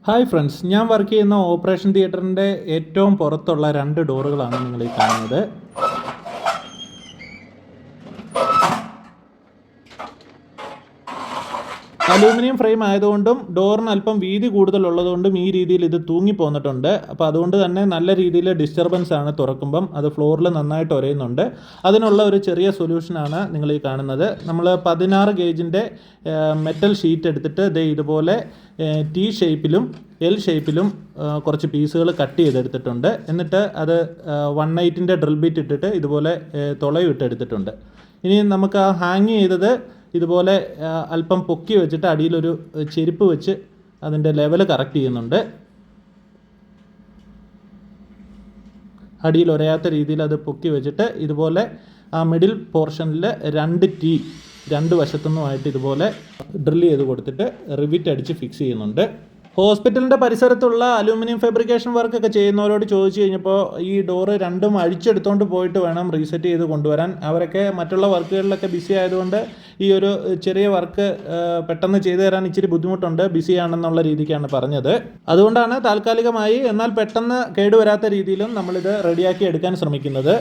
Hi friends, ഞാൻ work ചെയ്യുന്ന operation തിയേറ്ററിൻ്റെ ഏറ്റവും പുറത്തുള്ള 2 ഡോറുകളാണ് നിങ്ങൾ ഈ കാണുന്നത്. അലൂമിനിയം ഫ്രെയിം ആയതുകൊണ്ടും ഡോറിന് അല്പം വീതി കൂടുതലുള്ളതുകൊണ്ടും ഈ രീതിയിൽ ഇത് തൂങ്ങി പോന്നിട്ടുണ്ട്. അപ്പോൾ അതുകൊണ്ട് തന്നെ നല്ല രീതിയിൽ ഡിസ്റ്റർബൻസ് ആണ് തുറക്കുമ്പം. അത് ഫ്ലോറിൽ നന്നായിട്ട് ഉരയുന്നുണ്ട്. അതിനുള്ള ഒരു ചെറിയ സൊല്യൂഷനാണ് നിങ്ങൾ ഈ കാണുന്നത്. നമ്മൾ 16 ഗേജിൻ്റെ മെറ്റൽ ഷീറ്റ് എടുത്തിട്ട് ഇതുപോലെ ടി ഷേപ്പിലും എൽ ഷേപ്പിലും കുറച്ച് പീസുകൾ കട്ട് ചെയ്തെടുത്തിട്ടുണ്ട്. എന്നിട്ട് അത് 1/8 ഡ്രിൽ ബിറ്റ് ഇട്ടിട്ട് ഇതുപോലെ തുളയും ഇട്ടെടുത്തിട്ടുണ്ട്. ഇനി നമുക്ക് ആ ഹാങ് ചെയ്തത് ഇതുപോലെ അല്പം പൊക്കി വെച്ചിട്ട് അടിയിലൊരു ചെരുപ്പ് വെച്ച് അതിൻ്റെ ലെവൽ കറക്റ്റ് ചെയ്യുന്നുണ്ട്. അടിയിൽ ഉരയാത്ത രീതിയിൽ അത് പൊക്കി വെച്ചിട്ട് ഇതുപോലെ ആ മിഡിൽ പോർഷനിൽ 2 വശത്തുനിന്നുമായിട്ട് ഇതുപോലെ ഡ്രിൽ ചെയ്ത് കൊടുത്തിട്ട് റിവിറ്റ് അടിച്ച് ഫിക്സ് ചെയ്യുന്നുണ്ട്. ഹോസ്പിറ്റലിൻ്റെ പരിസരത്തുള്ള അലൂമിനിയം ഫാബ്രിക്കേഷൻ വർക്കൊക്കെ ചെയ്യുന്നവരോട് ചോദിച്ചു കഴിഞ്ഞപ്പോൾ ഈ ഡോറ് രണ്ടും അഴിച്ചെടുത്തുകൊണ്ട് പോയിട്ട് വേണം റീസെറ്റ് ചെയ്ത് കൊണ്ടുവരാൻ. അവരൊക്കെ മറ്റുള്ള വർക്കുകളിലൊക്കെ ബിസി ആയതുകൊണ്ട് ഈ ഒരു ചെറിയ വർക്ക് പെട്ടെന്ന് ചെയ്തു തരാൻ ഇച്ചിരി ബുദ്ധിമുട്ടുണ്ട്, ബിസിയാണെന്നുള്ള രീതിക്കാണ് പറഞ്ഞത്. അതുകൊണ്ടാണ് താൽക്കാലികമായി എന്നാൽ പെട്ടെന്ന് കേടുവരാത്ത രീതിയിലും നമ്മളിത് റെഡിയാക്കി എടുക്കാൻ ശ്രമിക്കുന്നത്.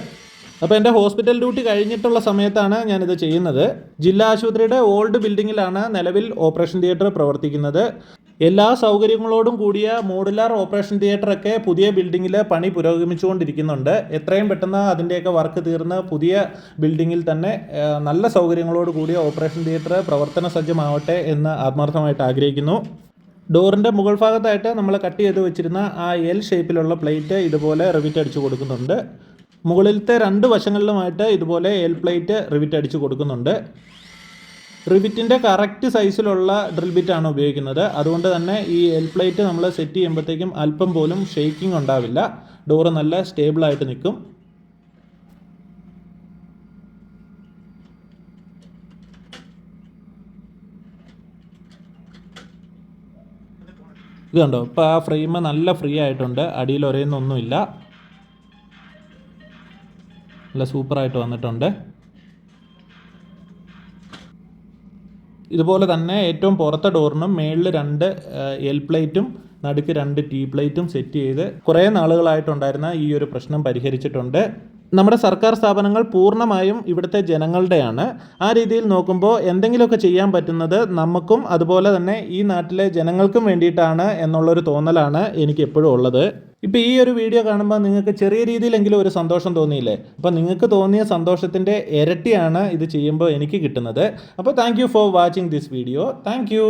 അപ്പോൾ എൻ്റെ ഹോസ്പിറ്റൽ ഡ്യൂട്ടി കഴിഞ്ഞിട്ടുള്ള സമയത്താണ് ഞാനിത് ചെയ്യുന്നത്. ജില്ലാ ആശുപത്രിയുടെ ഓൾഡ് ബിൽഡിങ്ങിലാണ് നിലവിൽ ഓപ്പറേഷൻ തിയേറ്റർ പ്രവർത്തിക്കുന്നത്. എല്ലാ സൗകര്യങ്ങളോടും കൂടിയ മോഡുലാർ ഓപ്പറേഷൻ തിയേറ്ററൊക്കെ പുതിയ ബിൽഡിങ്ങിൽ പണി പുരോഗമിച്ചുകൊണ്ടിരിക്കുന്നുണ്ട്. എത്രയും പെട്ടെന്ന് അതിൻ്റെയൊക്കെ വർക്ക് തീർന്ന് പുതിയ ബിൽഡിങ്ങിൽ തന്നെ നല്ല സൗകര്യങ്ങളോട് കൂടിയ ഓപ്പറേഷൻ തിയേറ്റർ പ്രവർത്തന സജ്ജമാവട്ടെ എന്ന് ആത്മാർത്ഥമായിട്ട് ആഗ്രഹിക്കുന്നു. ഡോറിൻ്റെ മുകൾ ഭാഗത്തായിട്ട് നമ്മൾ കട്ട് ചെയ്ത് വെച്ചിരുന്ന ആ എൽ ഷേപ്പിലുള്ള പ്ലേറ്റ് ഇതുപോലെ റിവിറ്റ് അടിച്ച് കൊടുക്കുന്നുണ്ട്. മുകളിലത്തെ 2 വശങ്ങളിലുമായിട്ട് ഇതുപോലെ എൽ പ്ലേറ്റ് റിവിറ്റ് അടിച്ച് കൊടുക്കുന്നുണ്ട്. റിവിറ്റിൻ്റെ കറക്റ്റ് സൈസിലുള്ള ഡ്രിൽ ബിറ്റാണ് ഉപയോഗിക്കുന്നത്. അതുകൊണ്ട് തന്നെ ഈ എൽ പ്ലേറ്റ് നമ്മൾ സെറ്റ് ചെയ്യുമ്പോഴത്തേക്കും അല്പം പോലും ഷെയ്ക്കിംഗ് ഉണ്ടാവില്ല. ഡോറ് നല്ല സ്റ്റേബിളായിട്ട് നിൽക്കും. ഇത് കണ്ടോ, ഇപ്പോൾ ആ ഫ്രെയിം നല്ല ഫ്രീ ആയിട്ടുണ്ട്, അടിയിൽ ഒരേന്നൊന്നുമില്ല, നല്ല സൂപ്പറായിട്ട് വന്നിട്ടുണ്ട്. ഇതുപോലെ തന്നെ ഏറ്റവും പുറത്തെ ഡോറിനും മേളിൽ 2 എൽ പ്ലേറ്റും നടുക്ക് 2 ടി പ്ലേറ്റും സെറ്റ് ചെയ്ത് കുറേ നാളുകളായിട്ടുണ്ടായിരുന്ന ഈ ഒരു പ്രശ്നം പരിഹരിച്ചിട്ടുണ്ട്. നമ്മുടെ സർക്കാർ സ്ഥാപനങ്ങൾ പൂർണ്ണമായും ഇവിടുത്തെ ജനങ്ങളുടെയാണ്. ആ രീതിയിൽ നോക്കുമ്പോൾ എന്തെങ്കിലുമൊക്കെ ചെയ്യാൻ പറ്റുന്നത് നമുക്കും അതുപോലെ തന്നെ ഈ നാട്ടിലെ ജനങ്ങൾക്കും വേണ്ടിയിട്ടാണ് എന്നുള്ളൊരു തോന്നലാണ് എനിക്ക് എപ്പോഴും ഉള്ളത്. ഇപ്പോൾ ഈ ഒരു വീഡിയോ കാണുമ്പോൾ നിങ്ങൾക്ക് ചെറിയ രീതിയിലെങ്കിലും ഒരു സന്തോഷം തോന്നിയില്ലേ? അപ്പോൾ നിങ്ങൾക്ക് തോന്നിയ സന്തോഷത്തിൻ്റെ ഇരട്ടിയാണ് ഇത് ചെയ്യുമ്പോൾ എനിക്ക് കിട്ടുന്നത്. അപ്പോൾ thank you for watching this video. Thank you.